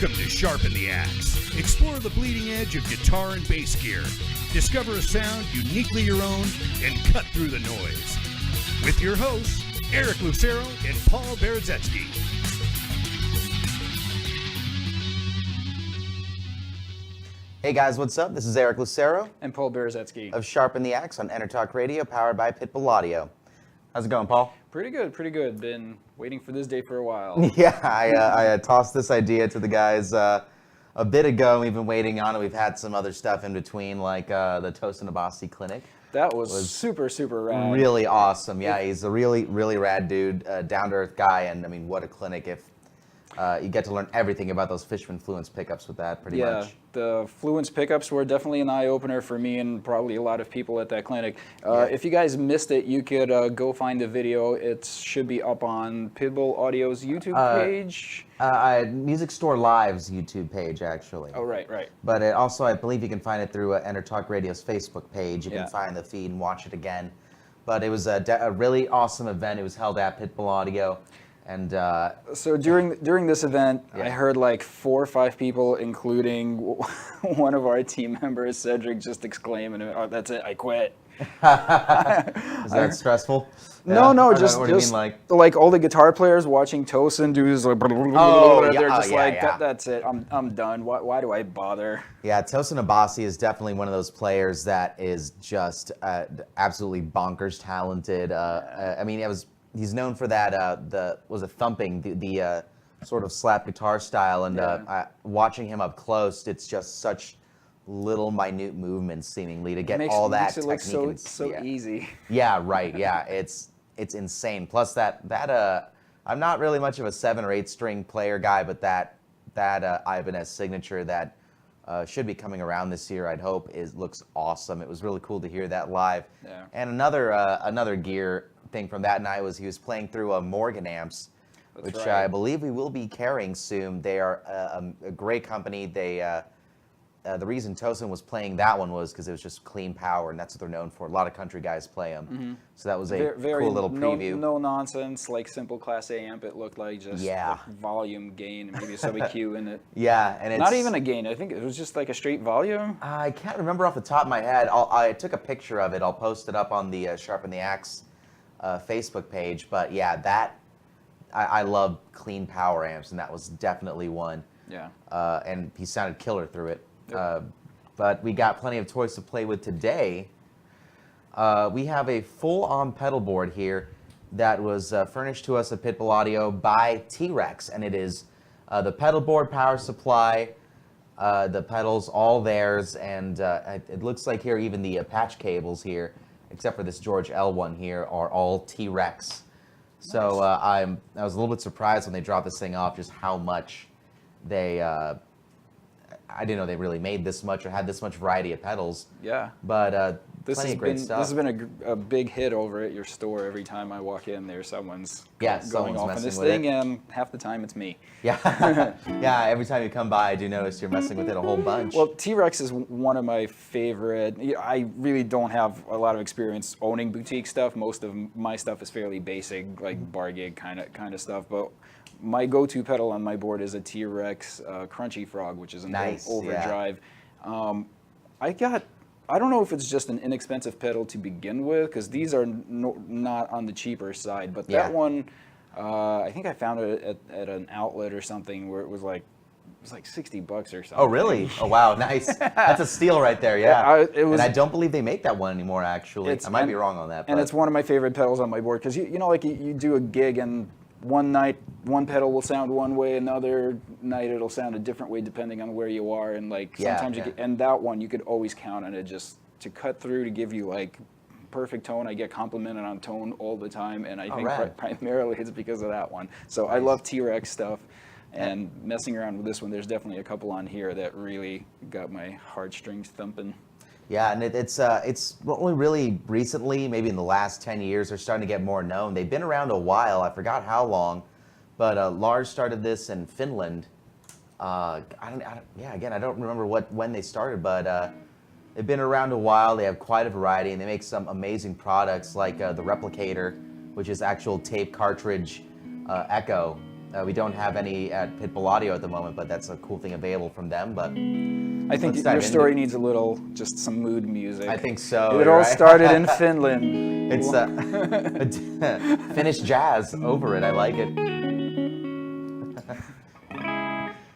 Welcome to Sharpen the Axe. Explore the bleeding edge of guitar and bass gear. Discover a sound uniquely your own and cut through the noise. With your hosts, Eric Lucero and Paul Berezetsky. Hey guys, what's up? This is Eric Lucero and Paul Berezetsky of Sharpen the Axe on EnterTalk Radio, powered by Pitbull Audio. How's it going, Paul? Pretty good, pretty good. Been waiting for this day for a while. Yeah, I tossed this idea to the guys a bit ago. We've been waiting on it. We've had some other stuff in between, like the Tunemaster clinic. That was super, super rad. Really awesome. Yeah, he's a really, really rad dude, down-to-earth guy, and I mean, what a clinic if you get to learn everything about those Fishman Fluence pickups with that, pretty much. Yeah, the Fluence pickups were definitely an eye-opener for me and probably a lot of people at that clinic. If you guys missed it, you could go find the video. It should be up on Pitbull Audio's YouTube page. Music Store Live's YouTube page, actually. Oh, right. But also, I believe you can find it through EnterTalk Radio's Facebook page. You can find the feed and watch it again. But it was a really awesome event. It was held at Pitbull Audio. And so during this event, I heard like 4 or 5 people, including one of our team members, Cedric, just exclaiming, "Oh, that's it! I quit." Is that stressful? No, What just do you mean, like all the guitar players watching Tosin do this, like, they're just like, that's it. I'm done. Why do I bother? Yeah, Tosin Abasi is definitely one of those players that is just absolutely bonkers talented. I mean, he's known for that, thumping, the sort of slap guitar style, and watching him up close, it's just such little minute movements seemingly to get all that technique. Makes it look so easy. Yeah, right, yeah, it's insane. Plus that I'm not really much of a 7 or 8 string player guy, but that Ibanez signature that should be coming around this year, I'd hope, looks awesome. It was really cool to hear that live. Yeah. And another gear thing from that night was he was playing through Morgan amps, which I believe we will be carrying soon. They are a great company. The reason Tosin was playing that one was because it was just clean power, and that's what they're known for. A lot of country guys play them. Mm-hmm. So that was a cool little preview. No nonsense, like simple Class A amp. It looked like just like volume gain and maybe a sub EQ in it. Yeah, and it's not even a gain. I think it was just like a straight volume. I can't remember off the top of my head. I took a picture of it. I'll post it up on the Sharpen the Axe Facebook page. But yeah, I love clean power amps, and that was definitely one. Yeah. And he sounded killer through it. But we got plenty of toys to play with today. We have a full-on pedal board here that was furnished to us at Pitbull Audio by T-Rex, and it is the pedal board, power supply, the pedals, all theirs, and it looks like here even the patch cables here, except for this George L one here, are all T-Rex. So I was a little bit surprised when they dropped this thing off, just how much they. I didn't know they really made this much or had this much variety of pedals. Yeah. But plenty of great stuff. This has been a big hit over at your store. Every time I walk in there, someone's going off on this thing, and half the time it's me. Yeah. Yeah, every time you come by, I do notice you're messing with it a whole bunch. Well, T-Rex is one of my favorite. I really don't have a lot of experience owning boutique stuff. Most of my stuff is fairly basic, like bar gig kind of stuff, but my go-to pedal on my board is a T-Rex Crunchy Frog, which is an overdrive. Yeah. I don't know if it's just an inexpensive pedal to begin with, because these are not on the cheaper side, but that one, I think I found it at an outlet or something where it was like $60 or something. Oh, really? Oh, wow, nice. That's a steal right there, yeah. And I don't believe they make that one anymore, actually. I might be wrong on that. And it's one of my favorite pedals on my board, because like you do a gig and one night, one pedal will sound one way, another night it'll sound a different way depending on where you are, and like sometimes and that one you could always count on it just to cut through to give you like perfect tone. I get complimented on tone all the time, and I think primarily it's because of that one. So I love T-Rex stuff, and messing around with this one, there's definitely a couple on here that really got my heartstrings thumping. Yeah, and it's only really recently, maybe in the last 10 years, they're starting to get more known. They've been around a while. I forgot how long, but Lars started this in Finland. I don't remember when they started, but they've been around a while. They have quite a variety, and they make some amazing products like the Replicator, which is actual tape cartridge echo We don't have any at Pitbull Audio at the moment, but that's a cool thing available from them. But I think your story needs a little, just some mood music. I think so. It all started in Finland. It's Finnish jazz over it. I like it.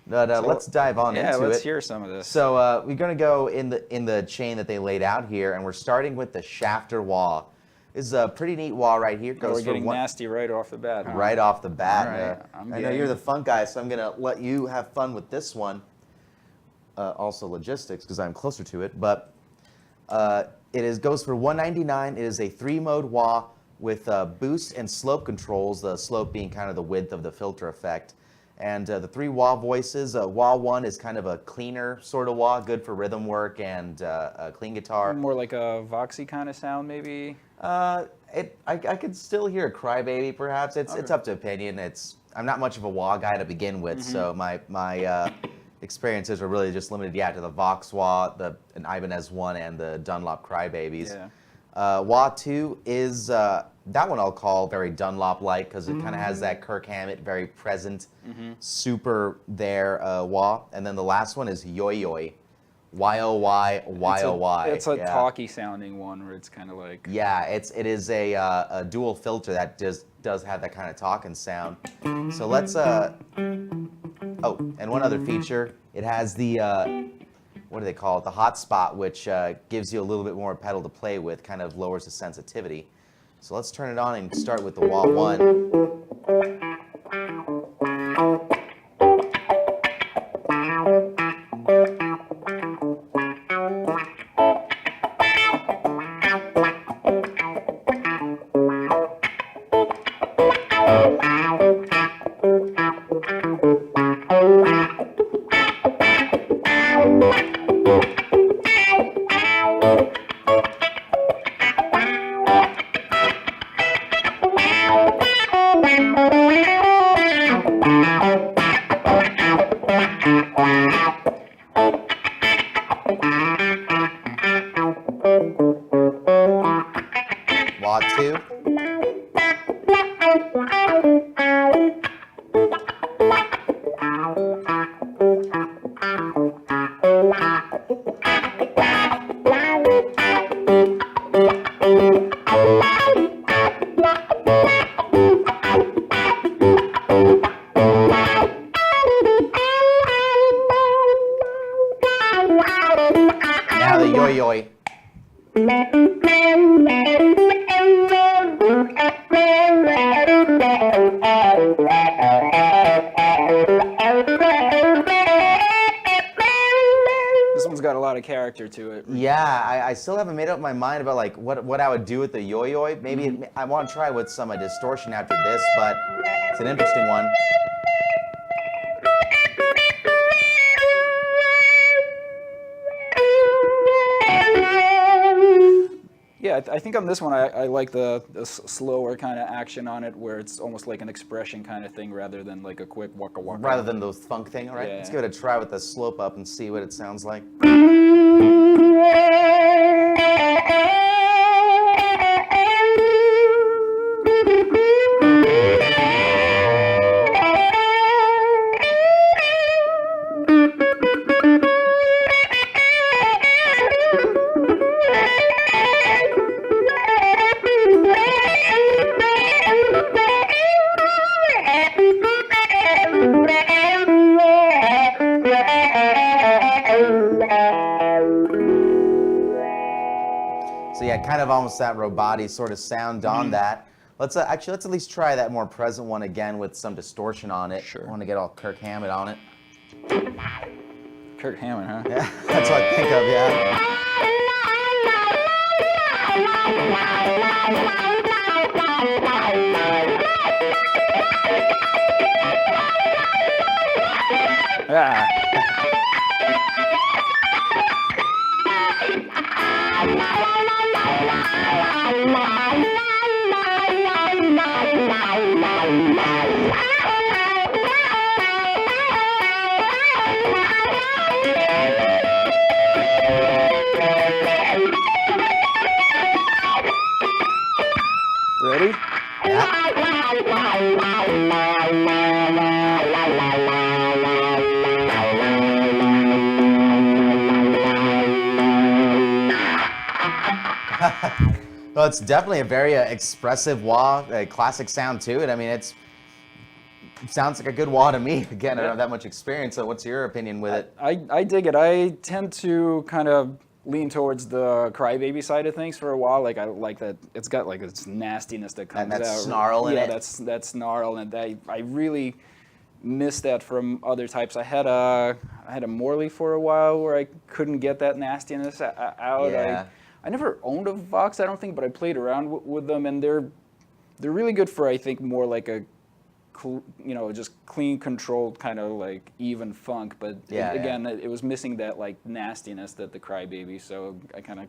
But let's dive on into it. Yeah, let's hear some of this. So we're going to go in the chain that they laid out here, and we're starting with the shafter wah. This is a pretty neat wah right here. We're getting nasty right off the bat. Huh? Right off the bat. Right. I know you're the fun guy, so I'm going to let you have fun with this one. Also logistics, because I'm closer to it. But it goes for $199. It is a 3-mode wah with boost and slope controls, the slope being kind of the width of the filter effect. And the 3 wah voices. Wah 1 is kind of a cleaner sort of wah, good for rhythm work and clean guitar. More like a Voxy kind of sound, maybe? I could still hear a crybaby, perhaps. It's up to opinion. I'm not much of a wah guy to begin with, so my experiences are really just limited, to the Vox wah, an Ibanez 1, and the Dunlop crybabies. Yeah. Wah 2 is that one I'll call very Dunlop-like because it kind of has that Kirk Hammett, very present, super there wah. And then the last one is Yoy-Yoy. Y-O-Y, Y-O-Y. It's a talky sounding one where it's kind of like... Yeah, it is a dual filter that does have that kind of talking sound. So let's... Oh, and one other feature. It has the... what do they call it? The hotspot, which gives you a little bit more pedal to play with, kind of lowers the sensitivity. So let's turn it on and start with the wah 1. Wah 2. Now the Yoy-Yoy. This one's got a lot of character to it. Yeah, I still haven't made up my mind about like what I would do with the Yoy-Yoy. Maybe I want to try with some distortion after this, but it's an interesting one. Yeah, I think on this one I like the slower kind of action on it, where it's almost like an expression kind of thing rather than like a quick waka waka. Rather than the funk thing, all right? Yeah. Let's give it a try with the slope up and see what it sounds like. So yeah, kind of almost that roboty sort of sound on that. Let's at least try that more present one again with some distortion on it. Sure. I want to get all Kirk Hammett on it. Kirk Hammett, huh? Yeah, that's what I think of, yeah. Yeah. Ready? Yeah. Well, it's definitely a very expressive wah, a classic sound to it. I mean, it sounds like a good wah to me. Again, I don't have that much experience, so what's your opinion with it? I dig it. I tend to kind of lean towards the crybaby side of things for a while. Like I like that it's got like this nastiness that comes out. And that snarl in it. Yeah, that snarl, and I really miss that from other types. I had a Morley for a while where I couldn't get that nastiness out. Yeah. I never owned a Vox, I don't think, but I played around with them, and they're really good for, I think, more like a just clean, controlled kind of like even funk. But again, it was missing that like nastiness that the Crybaby. So I kind of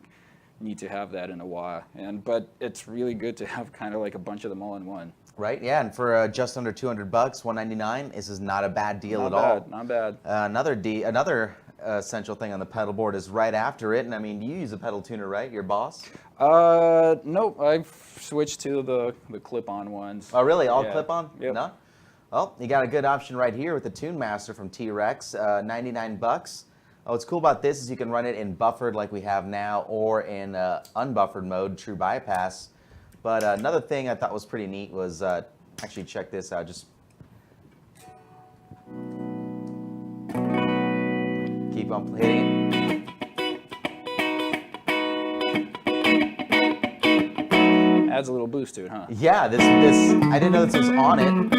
need to have that in a wah. But it's really good to have kind of like a bunch of them all in one. Right, yeah, and for just under $200, $199, this is not a bad deal at all. Not bad. Another essential thing on the pedal board is right after it, and I mean, you use a pedal tuner, right? Your boss? Nope. I've switched to the clip-on ones. Oh, really? All clip-on? Yep. No? Well, you got a good option right here with the Tunemaster from T-Rex, $99. What's cool about this is you can run it in buffered like we have now, or in unbuffered mode, true bypass. But another thing I thought was pretty neat was, actually check this out, just keep on hitting. Adds a little boost to it, huh? Yeah, this I didn't know this was on it.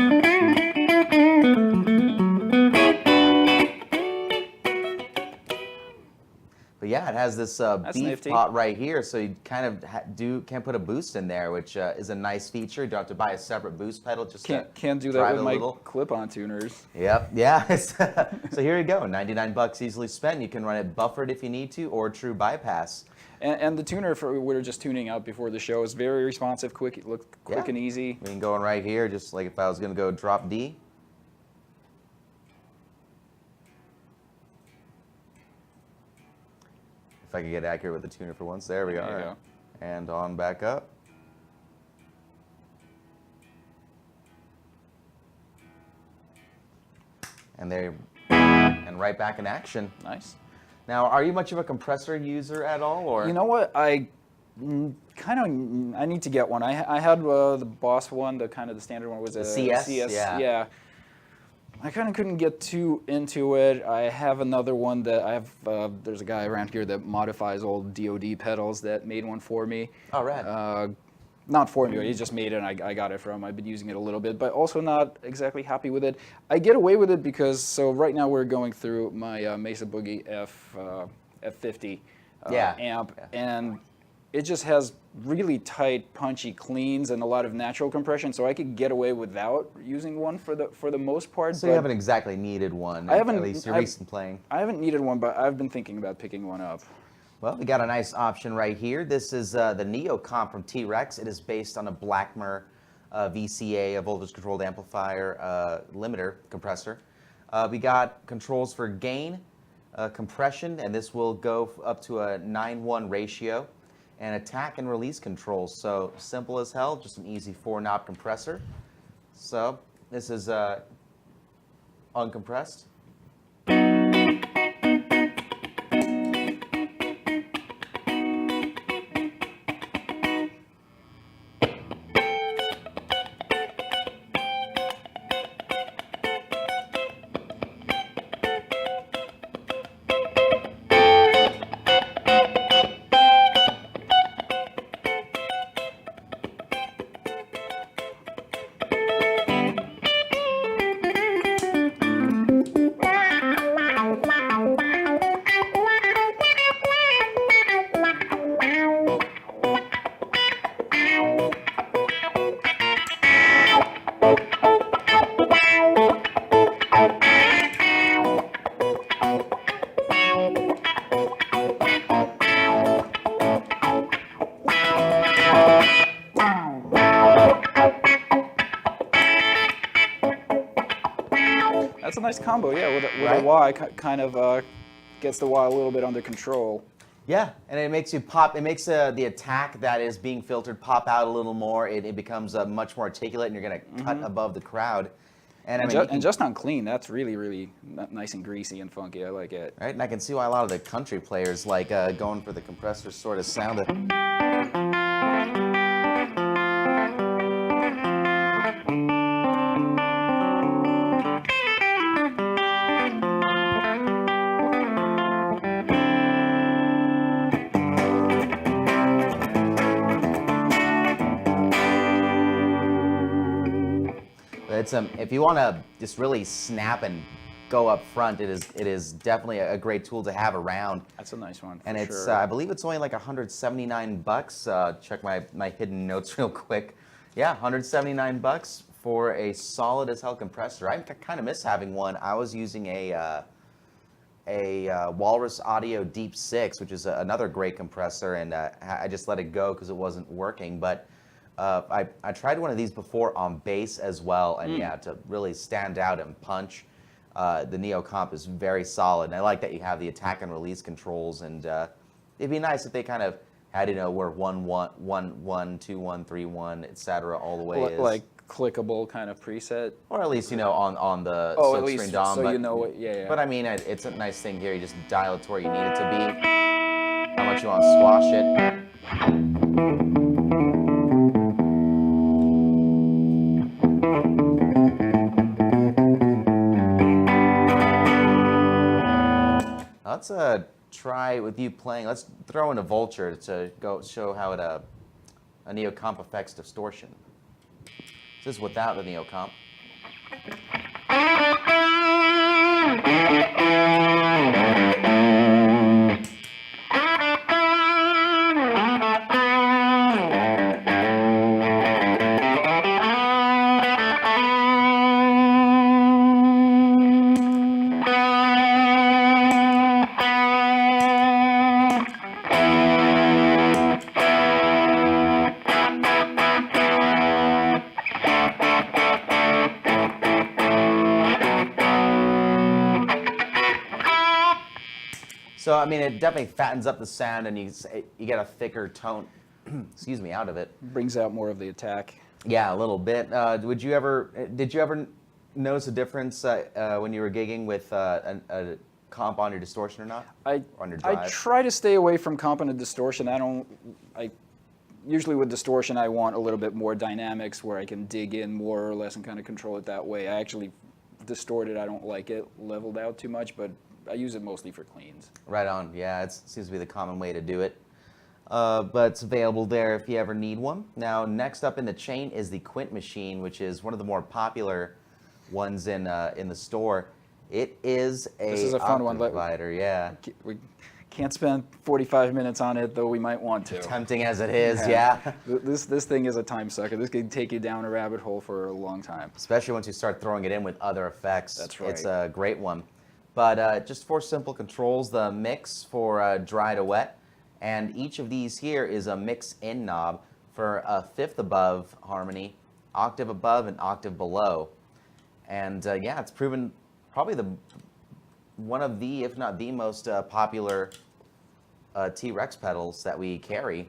But yeah, it has this beef nifty. pot right here, so you kind of can put a boost in there, which is a nice feature. You don't have to buy a separate boost pedal. Just can't do that with my clip-on tuners. Yep, yeah. So here you go, $99 easily spent. You can run it buffered if you need to, or true bypass. And the tuner we were just tuning out before the show is very responsive, quick and easy. We can go in right here, just like if I was going to go drop D. If I could get accurate with the tuner for once. There we go. There you go. And on back up. And right back in action. Nice. Now, are you much of a compressor user at all, or? You know what? I need to get one. I had the Boss one, the standard one was a CS. Yeah. I kind of couldn't get too into it. I have another one that I have. There's a guy around here that modifies old DoD pedals that made one for me. Oh, rad. Not for me, but he just made it, and I got it from him. I've been using it a little bit, but also not exactly happy with it. I get away with it because, so right now we're going through my Mesa Boogie F50 amp, and it just has really tight, punchy cleans and a lot of natural compression, so I could get away without using one for the most part. So you haven't exactly needed one, at least your recent playing. I haven't needed one, but I've been thinking about picking one up. Well, we got a nice option right here. This is the Neo Comp from T-Rex. It is based on a Blackmer VCA, a voltage controlled amplifier limiter compressor. We got controls for gain, compression, and this will go up to a 9:1 ratio, and attack and release controls. So simple as hell, just an easy 4-knob compressor. So this is uncompressed. That's a nice combo, yeah, with a wah. It kind of gets the wah a little bit under control. Yeah, and it makes you pop. It makes the attack that is being filtered pop out a little more. It becomes much more articulate, and you're going to cut above the crowd. And I mean, just on clean, that's really, really nice and greasy and funky. I like it. Right, and I can see why a lot of the country players like going for the compressor sort of sound. it's if you want to just really snap and go up front, it is definitely a great tool to have around. That's a nice one. And it's sure. I believe it's only like $179. Check my hidden notes real quick. Yeah, $179 for a solid as hell compressor. I kind of miss having one. I was using a Walrus Audio Deep 6, which is another great compressor, and I just let it go because it wasn't working. But I tried one of these before on bass as well, and yeah, to really stand out and punch, the Neo Comp is very solid. And I like that you have the attack and release controls, and it'd be nice if they kind of had, where 1 1 1 1 2 1 3 1, etc. all the way is. Like clickable kind of preset, or at least on the at least silkscreen DOM. so but, you know what. Yeah. But I mean, it's a nice thing here. You just dial it to where you need it to be, how much you want to squash it. Let's try with you playing. Let's throw in a Vulture to go show how a Neo Comp affects distortion. This is without the Neo Comp. So I mean, it definitely fattens up the sound, and you get a thicker tone, excuse me, out of it. Brings out more of the attack. Yeah, a little bit. Did you ever notice a difference when you were gigging with a comp on your distortion or not? On your drive? I try to stay away from comp and distortion. Usually with distortion, I want a little bit more dynamics where I can dig in more or less and kind of control it that way. I actually distort it. I don't like it leveled out too much, but I use it mostly for cleans. Right on. Yeah, it seems to be the common way to do it. But it's available there if you ever need one. Now, next up in the chain is the Quint machine, which is one of the more popular ones in the store. It is This is a fun one. Divider, yeah. We can't spend 45 minutes on it, though we might want to. Tempting as it is, yeah. This thing is a time sucker. This can take you down a rabbit hole for a long time. Especially once you start throwing it in with other effects. That's right. It's a great one. But just 4 simple controls, the mix for dry to wet, and each of these here is a mix in knob for a 5th above harmony, octave above, and octave below. And yeah, it's proven probably one of the, if not the most popular T-Rex pedals that we carry.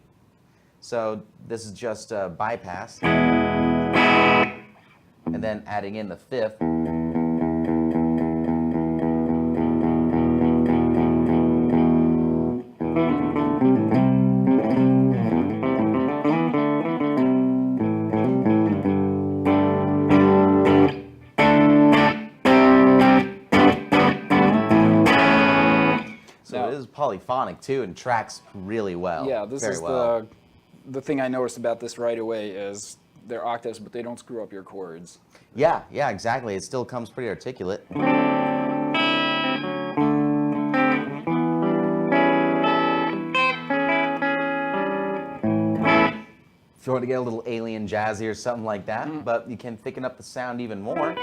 So this is just a bypass, and then adding in the 5th. Polyphonic too, and tracks really well. Yeah, this is the thing I noticed about this right away is they're octaves, but they don't screw up your chords. Yeah, exactly. It still comes pretty articulate. If you want to get a little alien jazzy or something like that, but you can thicken up the sound even more.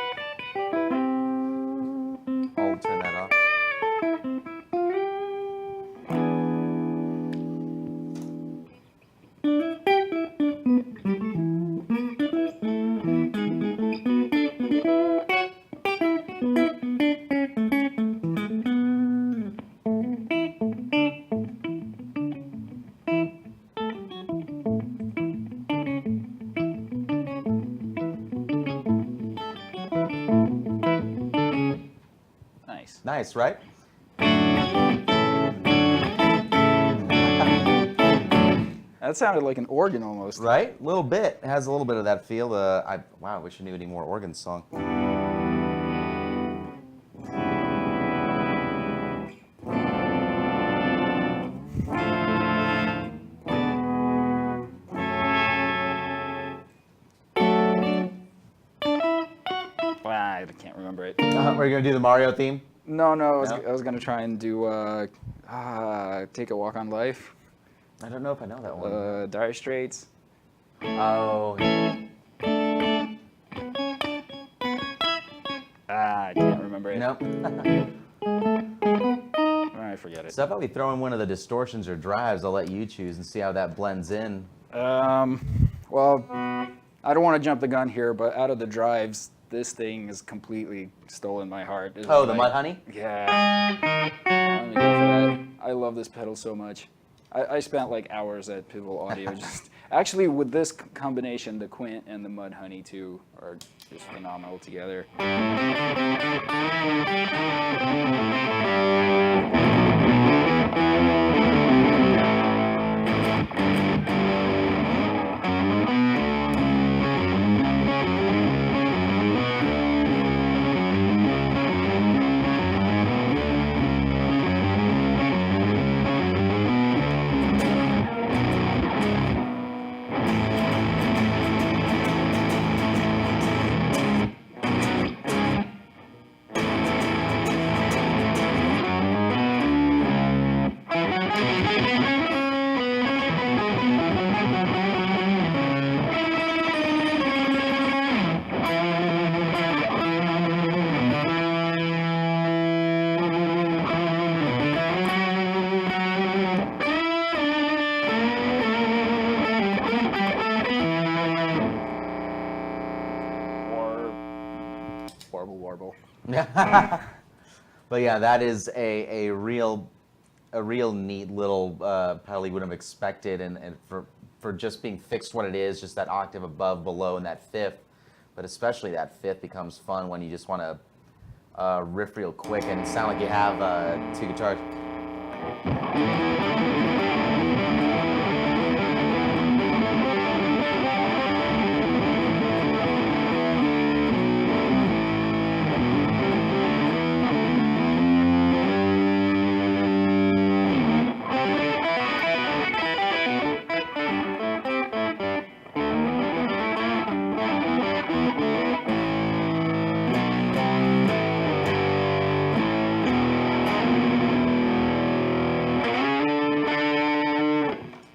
I'll turn that off. Nice, right? That sounded like an organ almost. Right? A little bit. It has a little bit of that feel. Wow, I wish I knew any more organ song. I can't remember it. We're gonna do the Mario theme. No, I was gonna try and do Take a Walk on Life. I don't know if I know that one. Dire Straits. Oh. I can't remember it. Nope. I forget it. So how about we throw in one of the distortions or drives? I'll let you choose and see how that blends in. Well, I don't want to jump the gun here, but out of the drives, this thing has completely stolen my heart. The Mudhoney? Yeah. Let me go for that. I love this pedal so much. I spent like hours at Pitbull Audio just... Actually, with this combination, the Quint and the Mudhoney too are just phenomenal together. But yeah, that is a real neat little pedal you wouldn't have expected, and for just being fixed what it is, just that octave above, below, and that fifth. But especially that fifth becomes fun when you just want to riff real quick and sound like you have two guitars.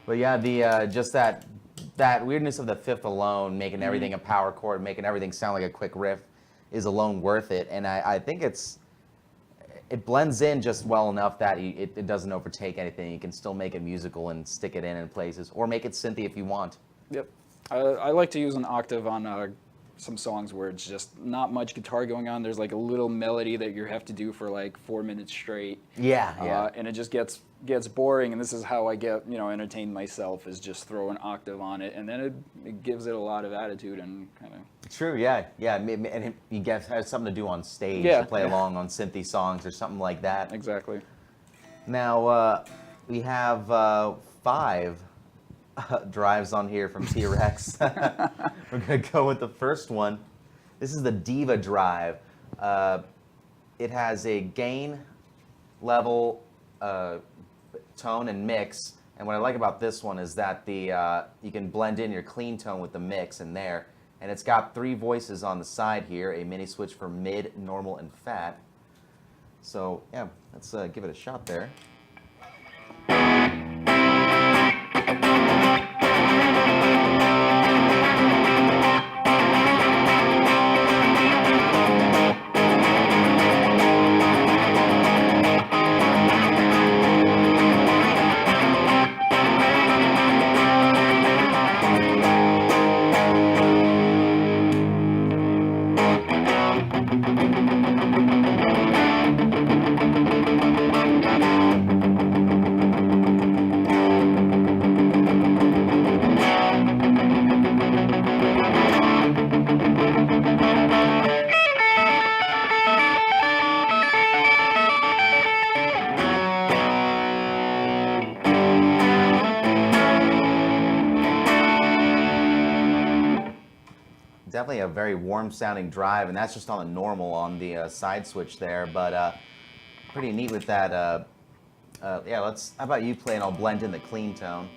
But yeah, just that weirdness of the fifth alone, making everything a power chord, making everything sound like a quick riff, is alone worth it. And I think it blends in just well enough that it doesn't overtake anything. You can still make it musical and stick it in places, or make it synthy if you want. Yep. I like to use an octave on some songs where it's just not much guitar going on. There's like a little melody that you have to do for like 4 minutes straight. Yeah. And it just gets boring, and this is how I get entertain myself, is just throw an octave on it, and then it gives it a lot of attitude and kind of. True, yeah, and you get has something to do on stage, to play along on synthy songs or something like that. Exactly. Now we have 5 drives on here from T-Rex. We're gonna go with the first one. This is the Diva drive. It has a gain, level, tone, and mix. And what I like about this one is that you can blend in your clean tone with the mix in there. And it's got 3 voices on the side here, a mini switch for mid, normal, and fat. So yeah, let's give it a shot there. Definitely a very warm sounding drive, and that's just on the normal on the side switch there, but pretty neat with that. Yeah, how about you play and I'll blend in the clean tone.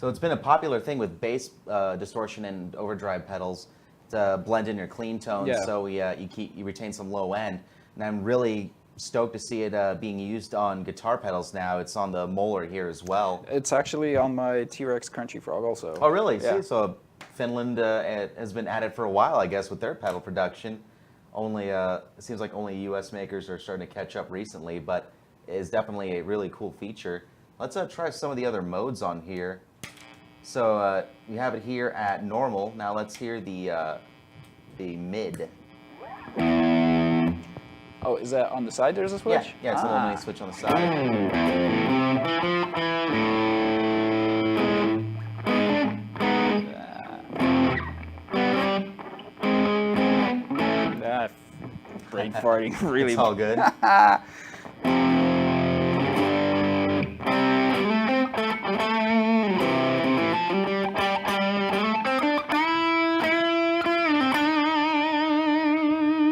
So it's been a popular thing with bass distortion and overdrive pedals to blend in your clean tones, so you retain some low end. And I'm really stoked to see it being used on guitar pedals now. It's on the Moller here as well. It's actually on my T-Rex Crunchy Frog also. Oh, really? Yeah. See, so Finland has been at it for a while, I guess, with their pedal production. Only it seems like only U.S. makers are starting to catch up recently, but it is definitely a really cool feature. Let's try some of the other modes on here. So you have it here at normal. Now let's hear the mid. Oh, is that on the side? There's a switch? Yeah, it's a little mini switch on the side. Brain farting really. It's all good.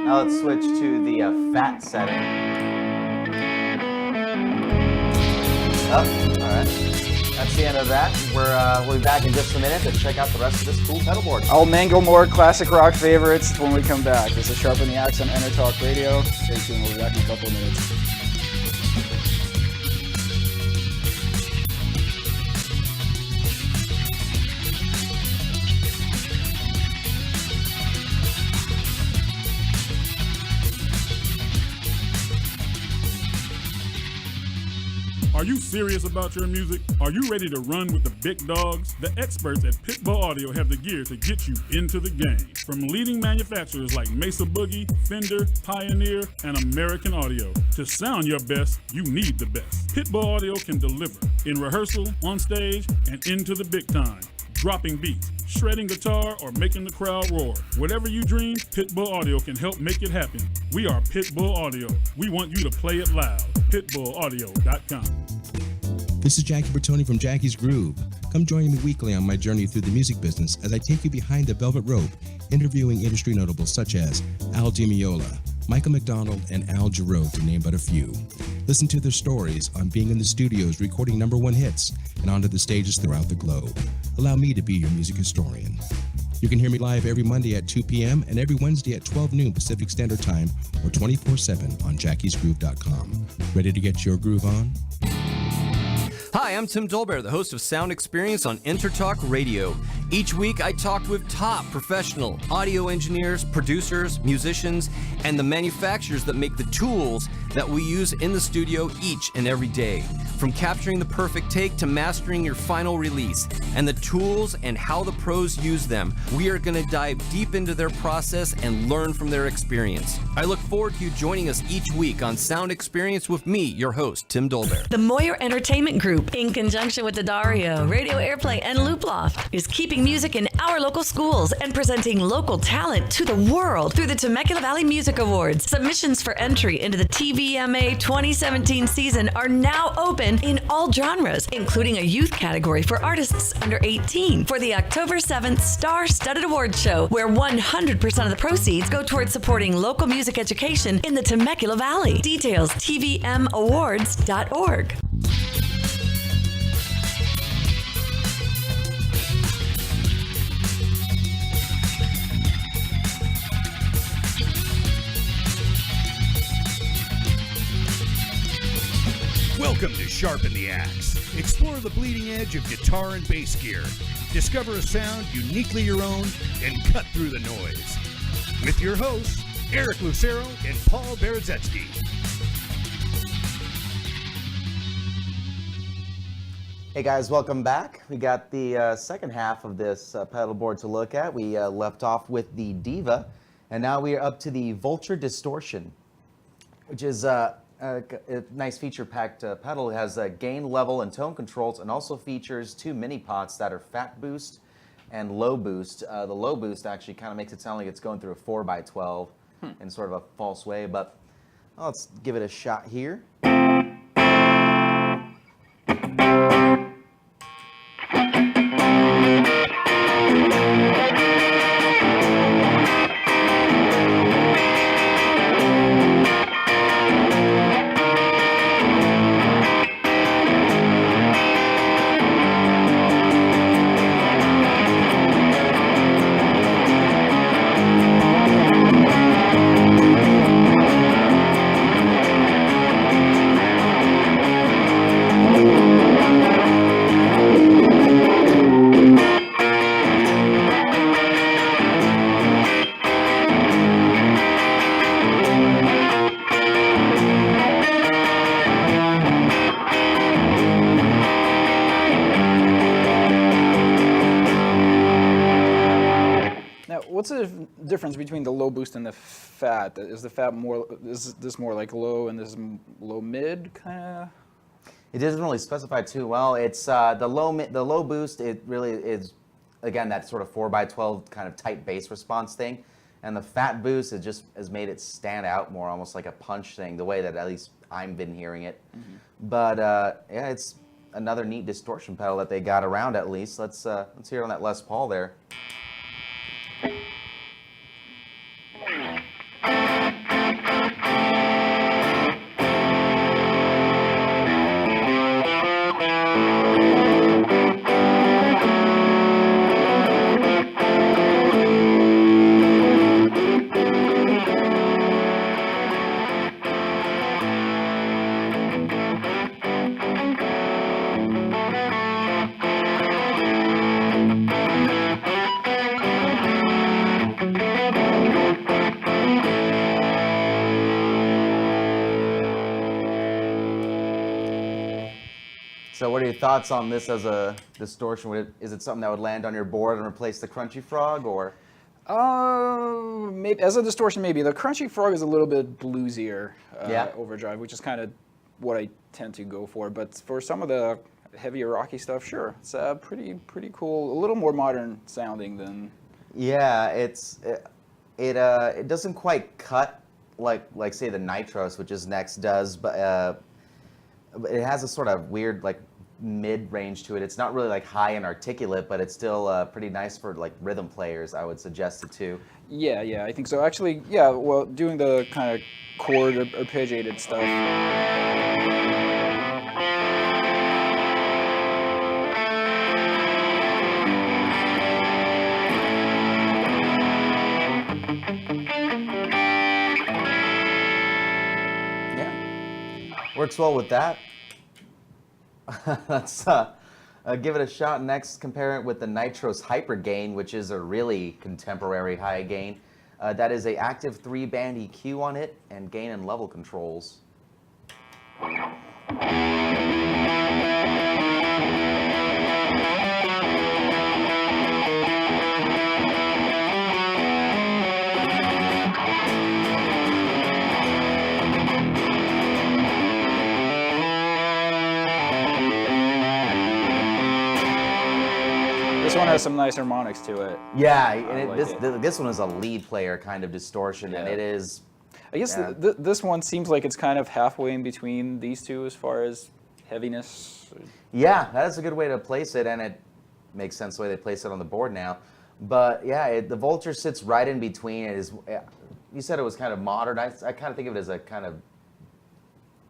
Now let's switch to the fat setting. Oh, all right. That's the end of that. We'll be back in just a minute to check out the rest of this cool pedal board. I'll mangle more classic rock favorites when we come back. This is Sharpen the Axe on EnterTalk Radio. Stay tuned. We'll be back in a couple of minutes. Are you serious about your music? Are you ready to run with the big dogs? The experts at Pitbull Audio have the gear to get you into the game. From leading manufacturers like Mesa Boogie, Fender, Pioneer, and American Audio. To sound your best, you need the best. Pitbull Audio can deliver in rehearsal, on stage, and into the big time. Dropping beats, shredding guitar, or making the crowd roar. Whatever you dream, Pitbull Audio can help make it happen. We are Pitbull Audio. We want you to play it loud. PitbullAudio.com. This is Jackie Bertoni from Jackie's Groove. Come join me weekly on my journey through the music business as I take you behind the velvet rope, interviewing industry notables such as Al Di Meola, Michael McDonald, and Al Jarreau, to name but a few. Listen to their stories on being in the studios recording #1 hits and onto the stages throughout the globe. Allow me to be your music historian. You can hear me live every Monday at 2 p.m. and every Wednesday at 12 noon Pacific Standard Time or 24/7 on jackiesgroove.com. Ready to get your groove on? Hi, I'm Tim Dolbear, the host of Sound Experience on EnterTalk Radio. Each week, I talk with top professional audio engineers, producers, musicians, and the manufacturers that make the tools that we use in the studio each and every day. From capturing the perfect take to mastering your final release, and the tools and how the pros use them, we are going to dive deep into their process and learn from their experience. I look forward to you joining us each week on Sound Experience with me, your host, Tim Dolbear. The Moyer Entertainment Group, in conjunction with the Dario, Radio Airplay, and Looploft, is keeping music in our local schools and presenting local talent to the world through the Temecula Valley Music Awards. Submissions for entry into the TVMA 2017 season are now open in all genres, including a youth category for artists under 18 for the October 7th Star-Studded Awards Show, where 100% of the proceeds go towards supporting local music education in the Temecula Valley. Details, tvmawards.org. Welcome to Sharpen the Axe. Explore the bleeding edge of guitar and bass gear. Discover a sound uniquely your own and cut through the noise. With your hosts, Eric Lucero and Paul Berezetsky. Hey guys, welcome back. We got the second half of this pedal board to look at. We left off with the Diva, and now we are up to the Vulture Distortion, which is a nice feature-packed pedal. It has gain, level, and tone controls, and also features 2 mini pots that are fat boost and low boost. The low boost actually kind of makes it sound like it's going through a 4x12 in sort of a false way, but let's give it a shot here. what's the difference between the low boost and the fat? Is the fat more? Is this more like low and this is low mid kind of? It doesn't really specify too well. It's the low boost. It really is, again, that sort of 4x12 kind of tight bass response thing, and the fat boost has made it stand out more, almost like a punch thing, the way that at least I've been hearing it. Mm-hmm. But yeah, it's another neat distortion pedal that they got around at least. Let's hear it on that Les Paul there. So what are your thoughts on this as a distortion? Is it something that would land on your board and replace the Crunchy Frog, or? Maybe as a distortion, maybe. The Crunchy Frog is a little bit bluesier overdrive, which is kind of what I tend to go for. But for some of the heavier rocky stuff, sure, it's pretty cool. A little more modern sounding than. Yeah, it doesn't quite cut like say the Nitros, which is next, does, but it has a sort of weird like mid-range to it. It's not really like high and articulate, but it's still pretty nice for like rhythm players. I would suggest it too. Yeah, I think so. Actually, yeah. Well, doing the kind of chord arpeggiated stuff. Works well with that. Let's give it a shot next. Compare it with the Nitros Hypergain, which is a really contemporary high gain. That is a active 3-band EQ on it and gain and level controls. This one has some nice harmonics to it. Yeah, and this one is a lead player kind of distortion, and it is. I guess this one seems like it's kind of halfway in between these two as far as heaviness. Yeah, that is a good way to place it, and it makes sense the way they place it on the board now. But yeah, the Vulture sits right in between. It is. You said it was kind of modern. I kind of think of it as a kind of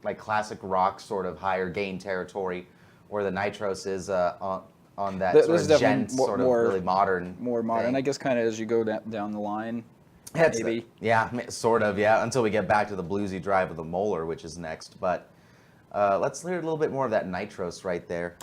like classic rock sort of higher gain territory, where the Nitros is on that sort of gen, sort of really modern. More modern, thing. I guess, kind of as you go down the line. Maybe. Yeah, sort of, yeah, until we get back to the bluesy drive of the Moller, which is next. But let's hear a little bit more of that Nitros right there.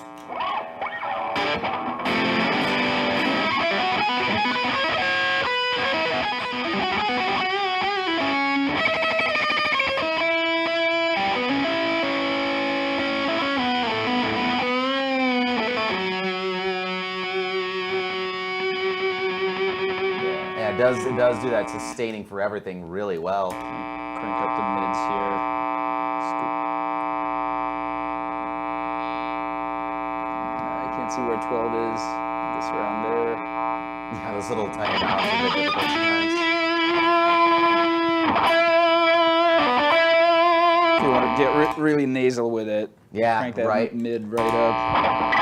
It does do that sustaining for everything really well. Crank up the mids here. I can't see where 12 is. I guess around there. Yeah, those little tiny knobs are a bit difficult sometimes. If you want to get really nasal with it, yeah, crank that mid right up.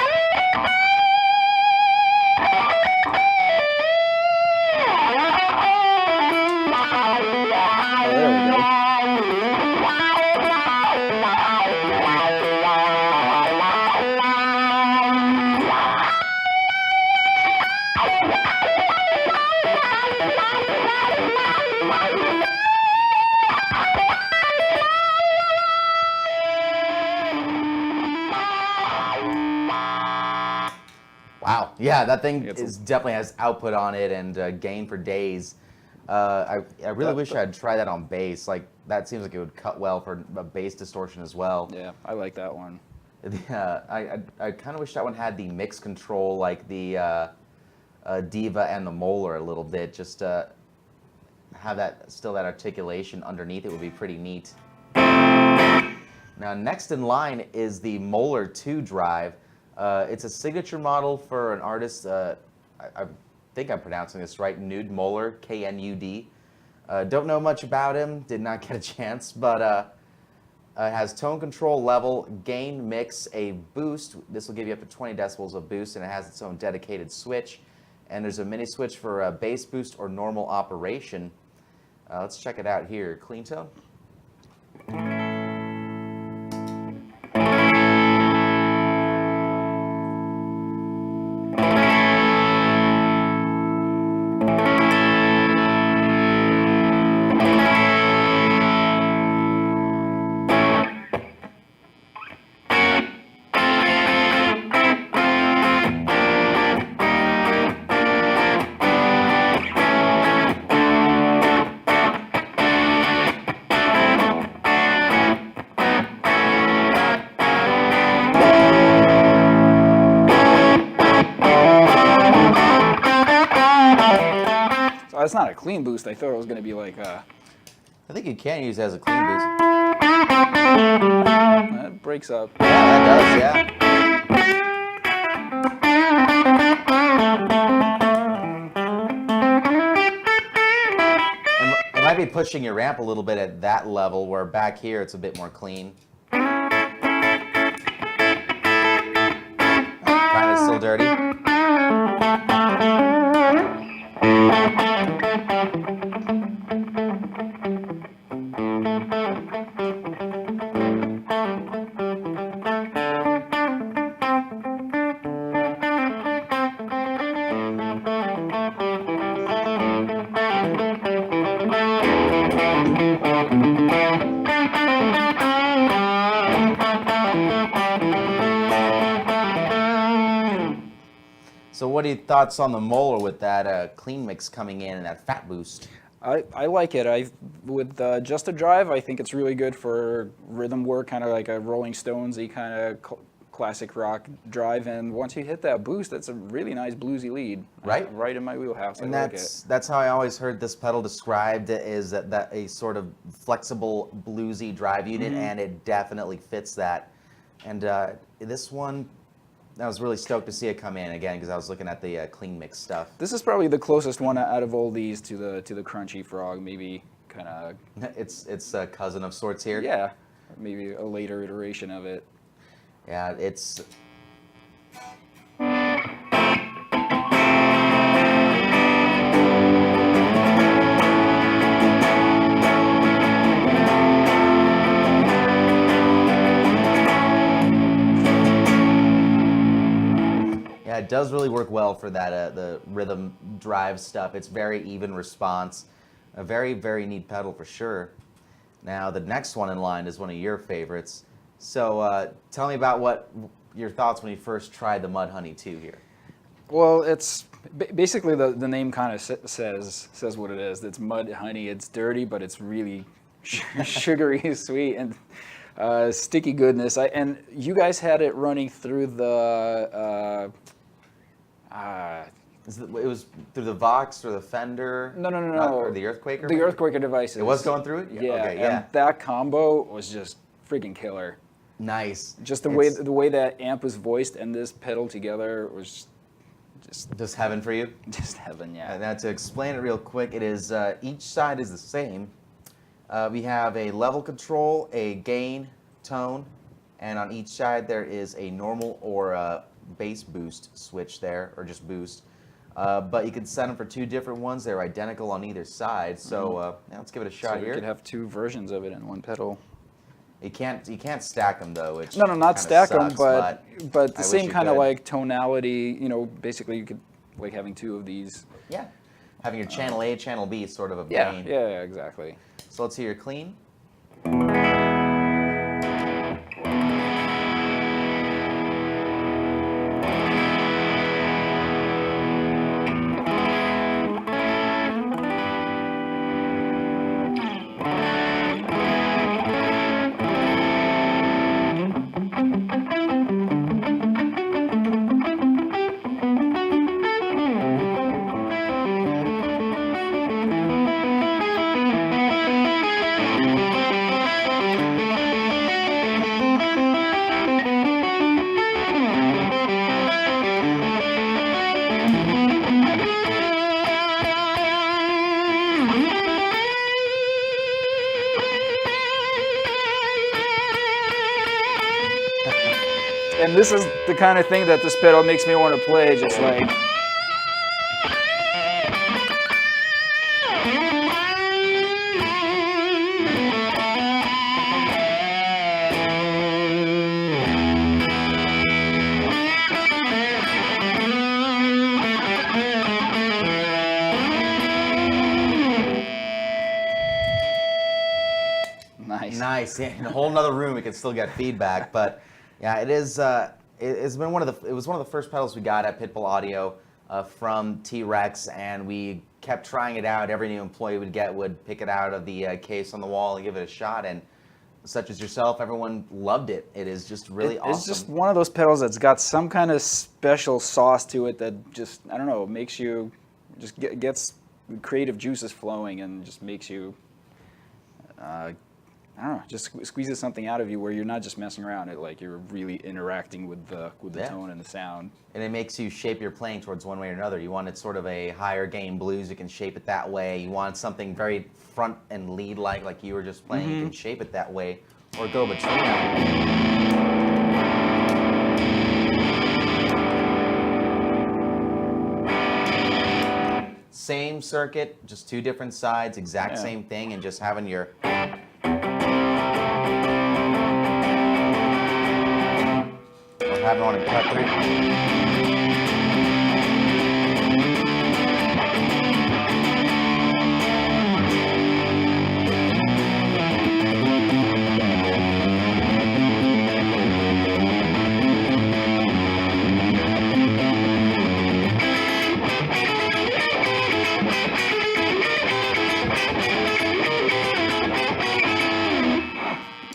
Wow, yeah, that thing definitely has output on it and gain for days. I really wish I'd try that on bass. Like, that seems like it would cut well for a bass distortion as well. Yeah, I like that one. Yeah, I kind of wish that one had the mix control like the Diva and the Moller a little bit. Just have that articulation underneath it would be pretty neat. Now next in line is the Moller 2 drive. It's a signature model for an artist, I think I'm pronouncing this right, Nud Moller, K-N-U-D. Don't know much about him, did not get a chance, but has tone control, level, gain, mix, a boost. This will give you up to 20 decibels of boost, and it has its own dedicated switch. And there's a mini switch for bass boost or normal operation. Let's check it out here. Clean tone. It's not a clean boost. I thought it was going to be like a... I think you can use it as a clean boost. That breaks up. Yeah, that does, yeah. And it might be pushing your ramp a little bit at that level, where back here it's a bit more clean. Kind of still dirty. So what are your thoughts on the Moller with that clean mix coming in and that fat boost? I like it. With just a drive, I think it's really good for rhythm work, kind of like a Rolling Stones-y kind of classic rock drive. And once you hit that boost, that's a really nice bluesy lead. Right? Right in my wheelhouse. And I like it. that's how I always heard this pedal described, is that a sort of flexible bluesy drive unit, and it definitely fits that. And this one, I was really stoked to see it come in again because I was looking at the clean mix stuff. This is probably the closest one out of all these to the Crunchy Frog, maybe kind of. It's a cousin of sorts here. Yeah, maybe a later iteration of it. Yeah, it's. Yeah, it does really work well for that the rhythm drive stuff. It's very even response. A very, very neat pedal for sure. Now, the next one in line is one of your favorites. So tell me about what your thoughts when you first tried the Mudhoney 2 here. Well, it's basically the name kind of says what it is. It's Mudhoney. It's dirty, but it's really sugary, sweet, and sticky goodness. And you guys had it running through the. It was through the Vox or the Fender? No. Or the Earthquaker? The Earthquaker devices. It was going through it? Yeah. Okay, yeah. And that combo was just freaking killer. Nice. Just the way that amp was voiced and this pedal together was just heaven for you? Just heaven, yeah. Now to explain it real quick, it is each side is the same. We have a level control, a gain, tone, and on each side there is a normal or a bass boost switch there, or just boost. But you can set them for two different ones. They're identical on either side. So yeah, let's give it a shot so here. You could have two versions of it in one pedal. You can't stack them though. Which no, not stack them, but the I same kind of could. like tonality. You know, basically you could like having two of these. Yeah, having your channel A, channel B, sort of a yeah, gain. Yeah, exactly. So let's hear your clean. and this is the kind of thing that this pedal makes me want to play, just like. Nice. Yeah, in a whole nother room, we can still get feedback. But yeah, it is. It's been it was one of the first pedals we got at Pitbull Audio from T-Rex, and we kept trying it out. Every new employee would pick it out of the case on the wall and give it a shot. And such as yourself, everyone loved it. It is just really awesome. It's just one of those pedals that's got some kind of special sauce to it that just, I don't know, makes you just gets creative juices flowing and just makes you. I don't know, just squeezes something out of you where you're not just messing around. Like you're really interacting with the tone and the sound. And it makes you shape your playing towards one way or another. You wanted sort of a higher gain blues, you can shape it that way. You want something very front and lead like you were just playing, you can shape it that way, or go between them. Same circuit, just two different sides, exact same thing, and just having your. Having on a cut through.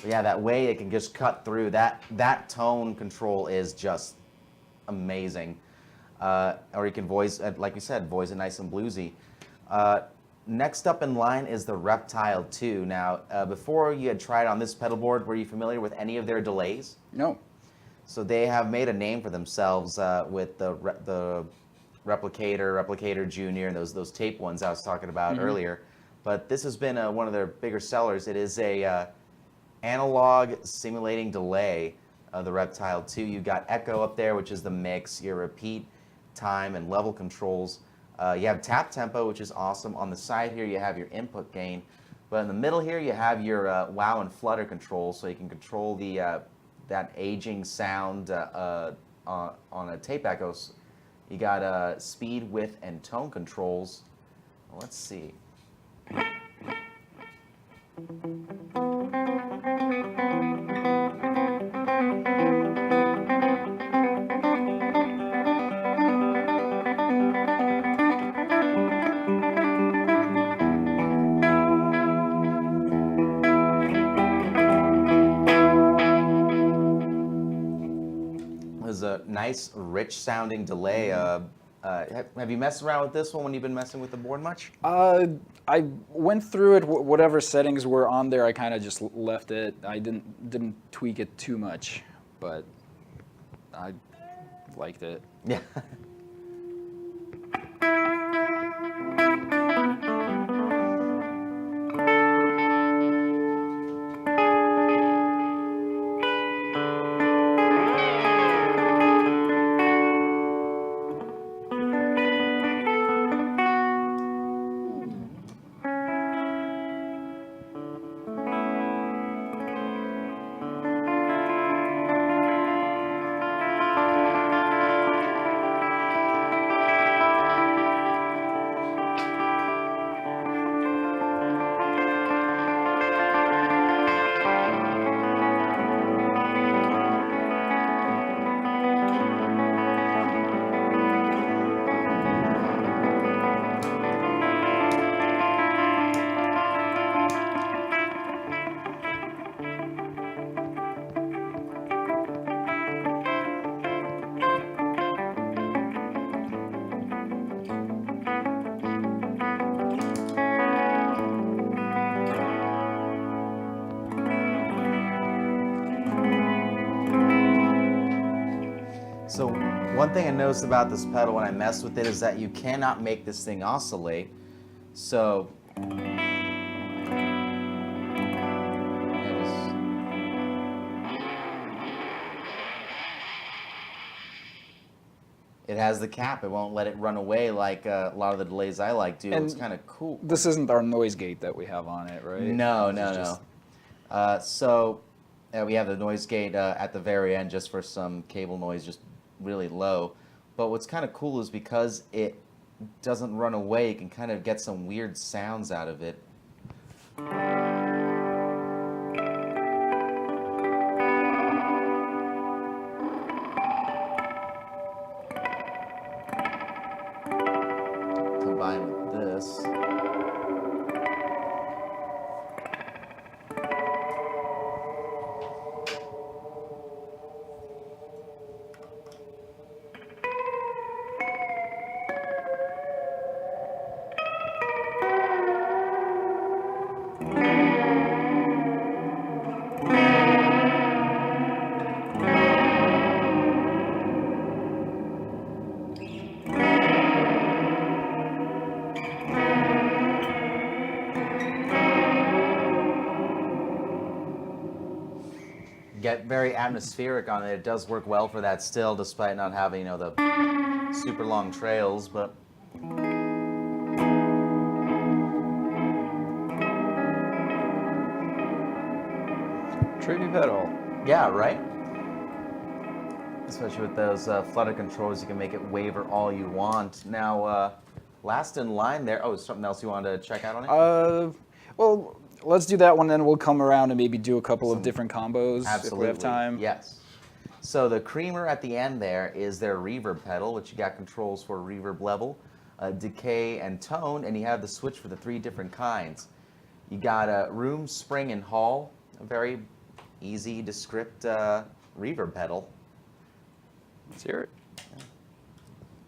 Yeah, that way it can just cut through. That tone control is just amazing. Or you can voice, like we said, voice it nice and bluesy. Next up in line is the Reptile 2. Now, before you had tried on this pedal board, were you familiar with any of their delays? No. So they have made a name for themselves with the Replicator Junior, and those tape ones I was talking about earlier. But this has been one of their bigger sellers. It is a analog simulating delay of the Reptile 2. You got echo up there, which is the mix, your repeat time and level controls. You have tap tempo, which is awesome. On the side here, you have your input gain. But in the middle here, you have your wow and flutter controls, so you can control the that aging sound on a tape echoes. You got speed, width, and tone controls. Let's see. A nice, rich sounding delay. Have you messed around with this one when you've been messing with the board much? I went through it. Whatever settings were on there, I kind of just left it. I didn't tweak it too much, but I liked it. Yeah. So one thing I noticed about this pedal when I messed with it is that you cannot make this thing oscillate. So It has the cap. It won't let it run away like a lot of the delays I like do. And it's kind of cool. This isn't our noise gate that we have on it, right? No. Just... We have the noise gate at the very end just for some cable noise, just really low. But what's kind of cool is because it doesn't run away, you can kind of get some weird sounds out of it. Combined with this. Get very atmospheric on it. It does work well for that still, despite not having, the super long trails, but Trippy pedal. yeah, right? Especially with those flutter controls, you can make it waver all you want. Now, last in line there. Oh, something else you wanted to check out on it? Well, let's do that one, then we'll come around and maybe do a couple of different combos if we have time. Yes. So the creamer at the end there is their reverb pedal, which you got controls for reverb level, decay, and tone, and you have the switch for the 3 different kinds. You got a room, spring, and hall, a very easy to script reverb pedal. Let's hear it.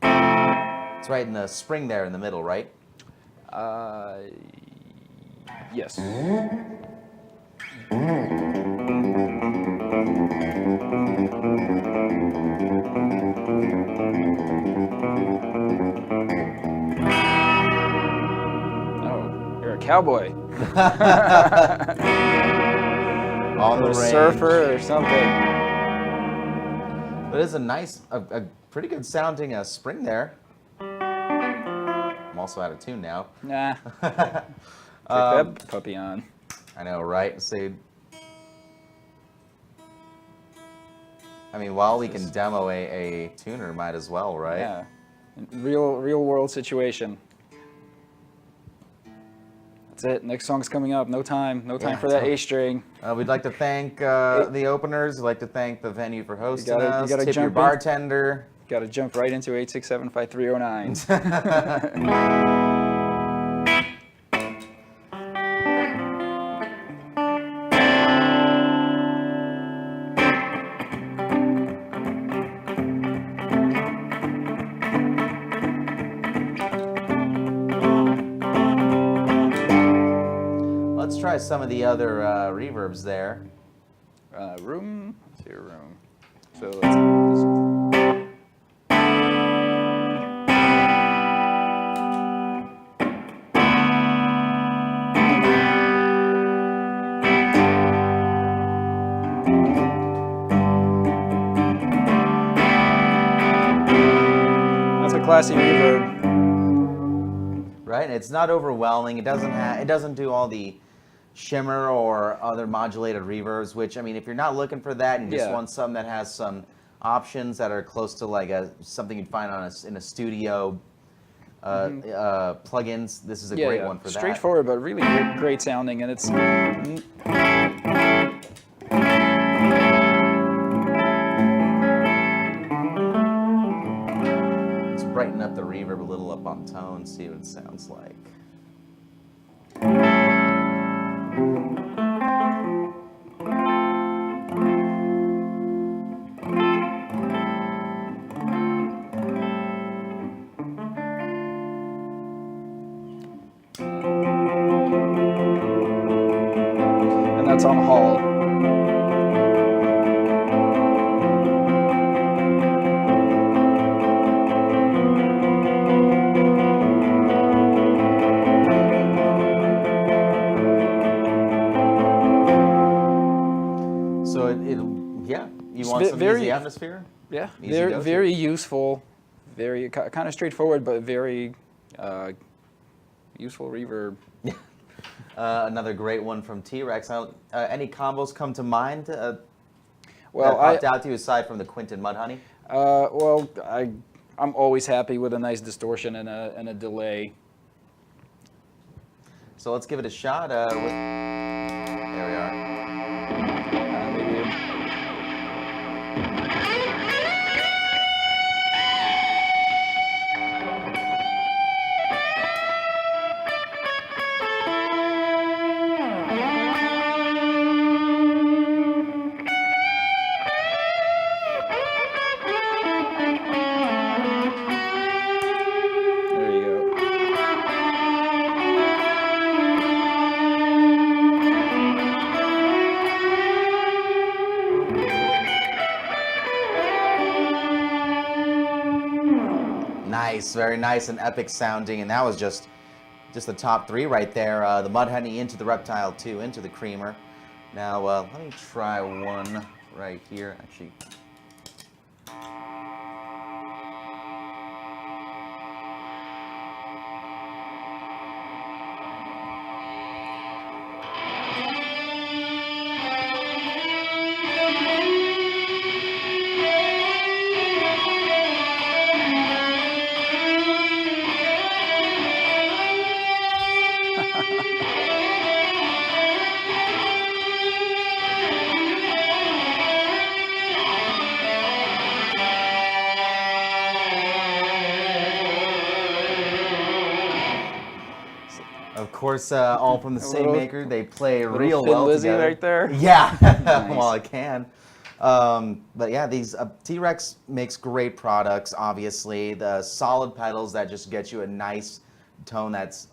It's right in the spring there in the middle, right? Yes. Oh, you're a cowboy. On the Or a surfer or something. But it's a nice, a pretty good sounding spring there. I'm also out of tune now. Nah. Take that puppy on. I know, right? So, I mean, while we can demo a tuner, might as well, right? Yeah. Real world situation. That's it. Next song's coming up. No time for that A string. We'd like to thank the openers. We'd like to thank the venue for hosting us. You gotta Tip your bartender. Got to jump right into 867-5309. Let's try some of the other reverbs there. Room. Let's see, room. So that's a classy reverb. Right, it's not overwhelming. It doesn't do all the shimmer or other modulated reverbs. Which, I mean, if you're not looking for that and you just want something that has some options that are close to like something you'd find in a studio plugins, this is a great one for that. Straightforward, but really great sounding, and it's. Let's brighten up the reverb a little up on tone, see what it sounds like. And that's on Hall. So you want some easy atmosphere? Yeah, Easy very useful, Very kind of straightforward, but very useful reverb. Another great one from T-Rex. Any combos come to mind Well, that popped out to you aside from the Quint and Mudhoney? Well, I'm always happy with a nice distortion and a delay. So let's give it a shot. There we are. Maybe. There you go. Nice, very nice and epic sounding, and that was just the top 3 right there. The Mudhoney into the Reptile 2, into the Creamer. Now let me try one right here. Actually, of course, all from the same little- maker. They play Little real Thin well Lizzy together. right there. Yeah, Nice. well, I can. But yeah, these T-Rex makes great products. Obviously, the solid pedals that just get you a nice tone that's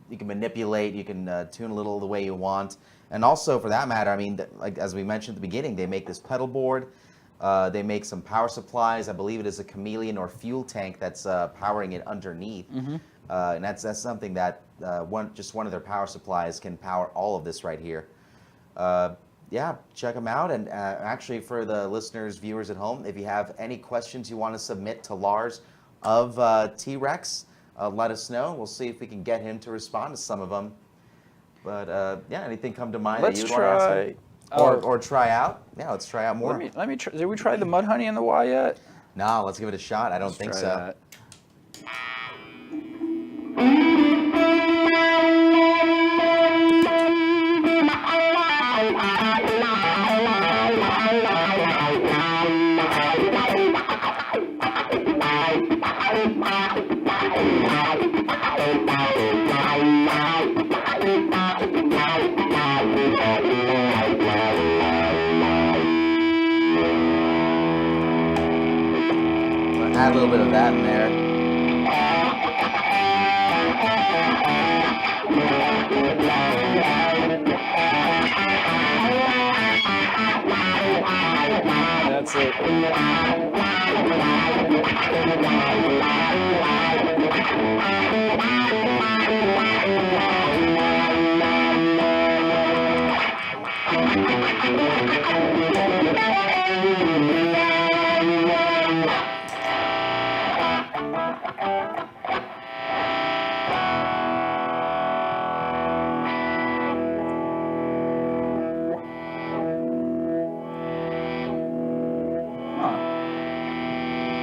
you can manipulate. You can tune a little the way you want. And also, for that matter, I mean, like as we mentioned at the beginning, they make this pedal board. They make some power supplies. I believe it is a chameleon or fuel tank that's powering it underneath. And that's something that one of their power supplies can power all of this right here. Yeah, check them out. And actually, for the listeners, viewers at home, if you have any questions you want to submit to Lars of T-Rex, let us know. We'll see if we can get him to respond to some of them. But yeah, anything come to mind Let's that you'd want to ask try. him? Or try out? Yeah, let's try out more. Let me try. Did we try the Mudhoney and the Y yet? No, let's give it a shot. I don't Let's think try so. that. Add a little bit of that in there. That's it.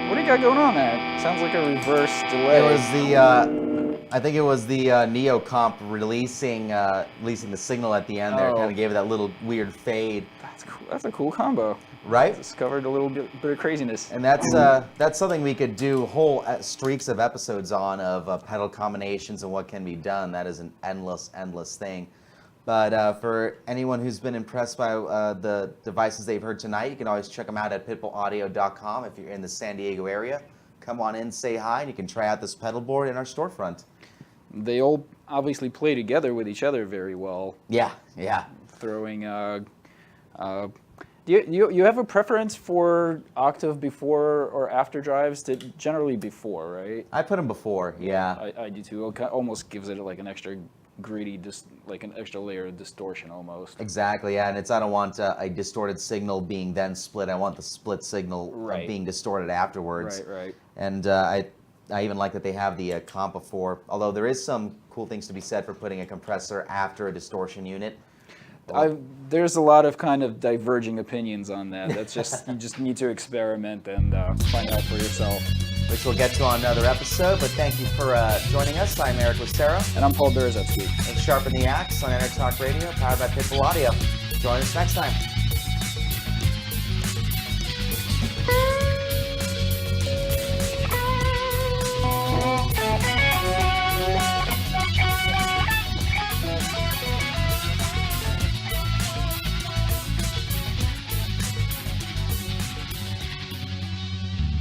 What do you got going on there? Sounds like a reverse delay. It was the, I think it was the Neo comp releasing the signal at the end there. Oh. Kind of gave it that little weird fade, That's cool. That's a cool combo. right? Discovered a little bit of craziness. And that's something we could do whole streaks of episodes on of pedal combinations and what can be done. That is an endless thing. But for anyone who's been impressed by the devices they've heard tonight, you can always check them out at pitbullaudio.com. If you're in the San Diego area, come on in, say hi, and you can try out this pedal board in our storefront. They all obviously play together with each other very well. Yeah. Throwing. Do you have a preference for octave before or after drives? Generally before, right? I put them before, yeah. I do too. It almost gives it like an extra greedy, just like an extra layer of distortion almost. Exactly, yeah, and I don't want a distorted signal being then split. I want the split signal being distorted afterwards. Right. And I even like that they have the comp before, although there is some cool things to be said for putting a compressor after a distortion unit. There's a lot of kind of diverging opinions on that. That's just, you just need to experiment and find out for yourself. Which we'll get to on another episode, but thank you for joining us. I'm Eric Lucero. And I'm Paul Berzetsky. And Sharpen the Axe on EnterTalk Radio, powered by Pitbull Audio. Join us next time.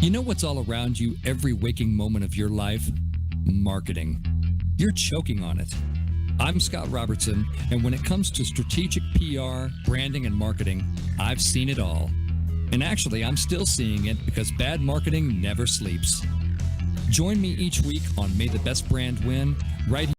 You know what's all around you every waking moment of your life? Marketing. You're choking on it. I'm Scott Robertson, and when it comes to strategic PR, branding, and marketing, I've seen it all. And actually, I'm still seeing it because bad marketing never sleeps. Join me each week on May the Best Brand Win, right